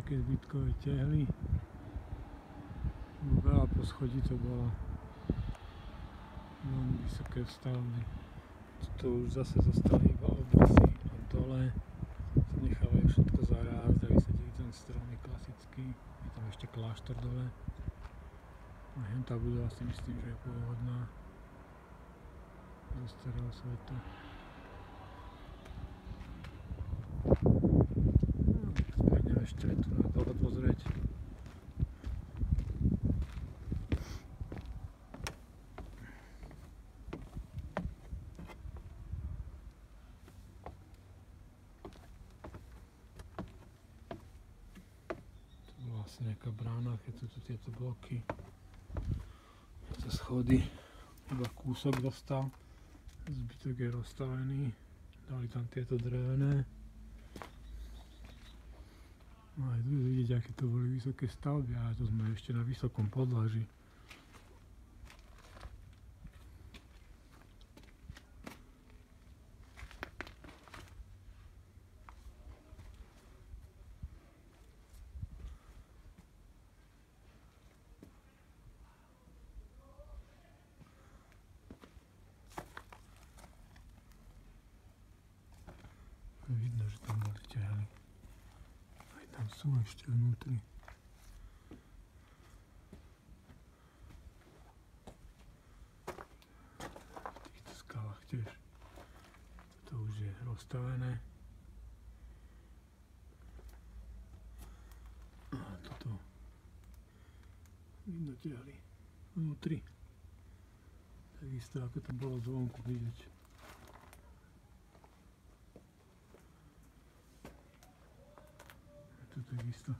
nejaké zbytkové tehly. Veľa poschodí to bolo. Veľmi vysoké stavby. Tu už zase zostali iba obrysy a dole sa nechávajú všetko zarásť a vysadili ten strom je klasický. Je tam ešte kláštor dole. A tá budova si myslím, že je pôvodná zo starého sveta. Poďme ešte tu na dole pozrieť. Vlastne nejaká brána, keď sú tu tieto bloky, tieto schody, iba kúsok dostal, zbytok je rozstavený, dali tam tieto drevené. No aj tu vidieť, aké to boli vysoké stavby, ale tu sme ešte na vysokom podlaží. Vidno, že tam boli tehly. Aj tam sú ešte vnútri. V týchto skalách tiež. To už je rozstavené. A toto vidno tehly vnútri. Takisto ako to bolo zvonku vidieť. Tu takisto.